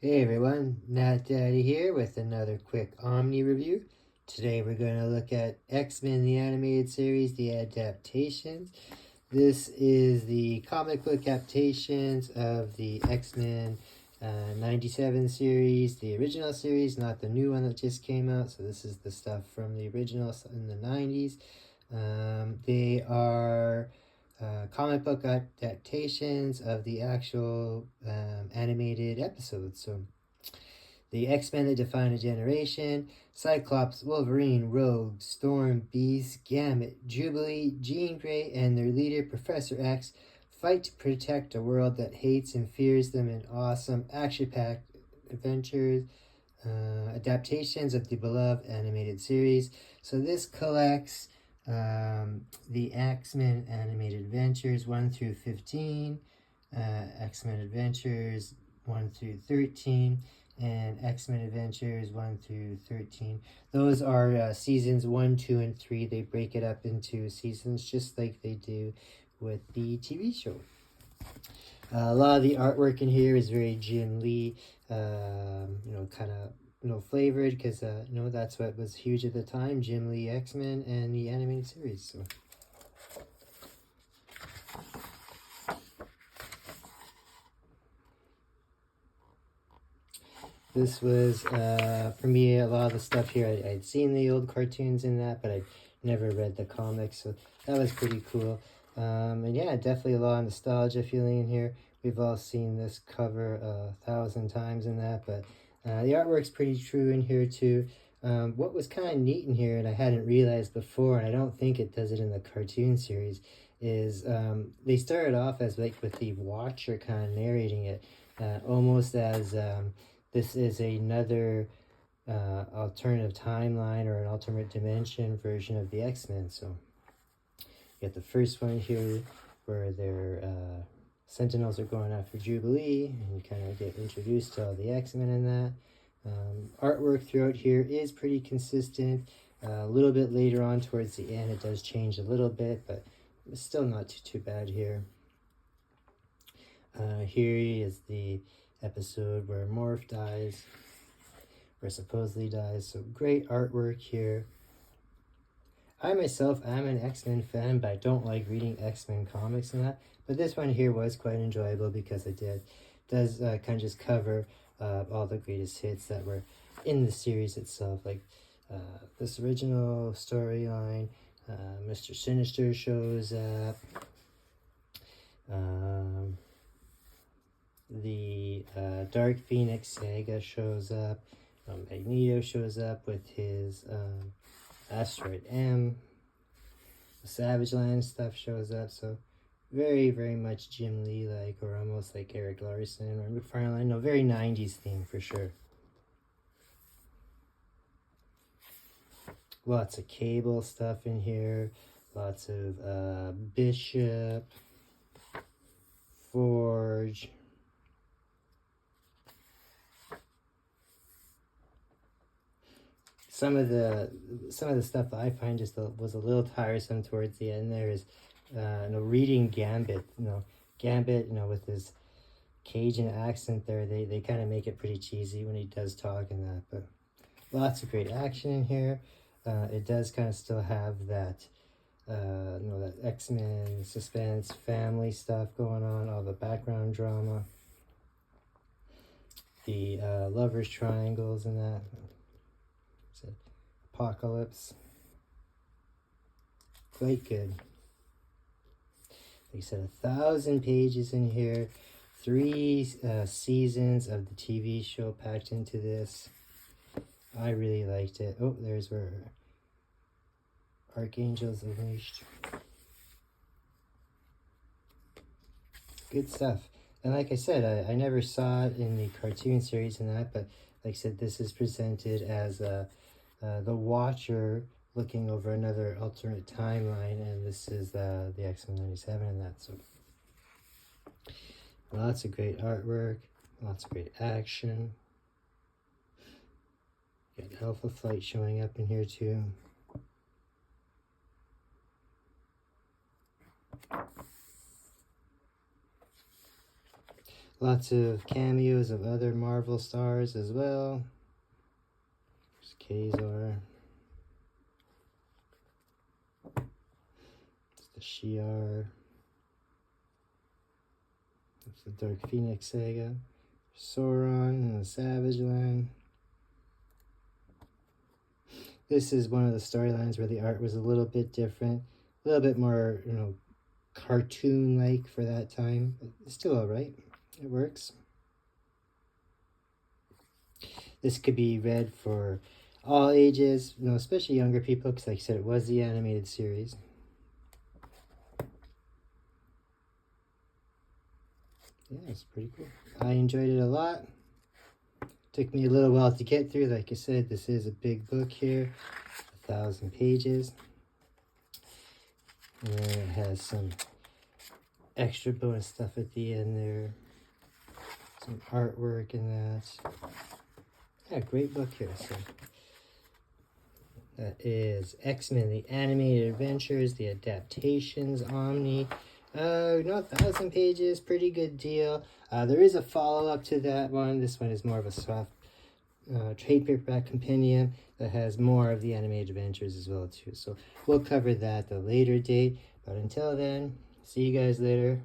Hey everyone, Nat Daddy here with another quick Omni review. Today we're going to look at X-Men the Animated Series, the adaptations. This is the comic book adaptations of the X-Men 97 series, the original series, not the new one that just came out. So this is the stuff from the original in the 90s. They are comic book adaptations of the actual animated episodes. So, the X-Men that define a generation: Cyclops, Wolverine, Rogue, Storm, Beast, Gambit, Jubilee, Jean Grey, and their leader, Professor X, fight to protect a world that hates and fears them in awesome, action-packed adventures, adaptations of the beloved animated series. So this collects the X-Men Animated Adventures 1 through 15, X-Men Adventures 1 through 13, and X-Men Adventures 1 through 13. Those are seasons 1, 2, and 3. They break it up into seasons just like they do with the TV show. A lot of the artwork in here is very Jim Lee, kind of flavored, because that's what was huge at the time: Jim Lee X-Men and the animated series. So this was for me, a lot of the stuff here I'd seen the old cartoons in that, but I'd never read the comics, so that was pretty cool. And yeah, definitely a lot of nostalgia feeling in here. We've all seen this cover 1,000 times in that, but the artwork's pretty true in here too. What was kind of neat in here, and I hadn't realized before, and I don't think it does it in the cartoon series, is they started off as like with the Watcher kind of narrating it, almost as this is another alternative timeline or an alternate dimension version of the X-Men. So you got the first one here where their Sentinels are going after Jubilee, and you kind of get introduced to all the X-Men in that. Artwork throughout here is pretty consistent. A little bit later on towards the end it does change a little bit, but it's still not too bad here. Here is the episode where Morph dies, or supposedly dies. So great artwork here. I myself am an X-Men fan, but I don't like reading X-Men comics and that. But this one here was quite enjoyable because it does kind of just cover all the greatest hits that were in the series itself, like this original storyline. Mr. Sinister shows up. The Dark Phoenix Saga shows up. Magneto shows up with his Asteroid M. The Savage Land stuff shows up. So very, very much Jim Lee like, or almost like Eric Larson or McFarlane. No, very 90s theme for sure. Lots of Cable stuff in here. Lots of Bishop, Forge. Some of the stuff that I find just was a little tiresome towards the end. There is reading Gambit. Gambit, with his Cajun accent there, they kind of make it pretty cheesy when he does talk and that. But lots of great action in here. It does kind of still have that that X-Men suspense, family stuff going on, all the background drama, the lovers triangles and that. Apocalypse. Quite good. Like I said, 1,000 pages in here. 3 seasons of the TV show packed into this. I really liked it. Oh, there's where Archangel's unleashed. Good stuff. And like I said, I never saw it in the cartoon series and that, but like I said, this is presented as the Watcher looking over another alternate timeline, and this is the X-Men 97 and that. So lots of great artwork, lots of great action. Got Alpha Flight showing up in here too. A Lots of cameos of other Marvel stars as well. There's Kazor. It's the Shi'ar. It's the Dark Phoenix Saga. Sauron and the Savage Land. This is one of the storylines where the art was a little bit different, a little bit more, cartoon-like for that time. But it's still alright. It works. This could be read for all ages, especially younger people, because like I said, it was the animated series. Yeah, it's pretty cool. I enjoyed it a lot. Took me a little while to get through. Like I said, this is a big book here, 1,000 pages. And then it has some extra bonus stuff at the end there. Some artwork and that. Yeah, great book here. So that is X-Men, the Animated Adventures, the Adaptations, Omni. 1,000 pages, pretty good deal. There is a follow-up to that one. This one is more of a soft trade paperback compendium that has more of the animated adventures as well too. So we'll cover that at a later date. But until then, see you guys later.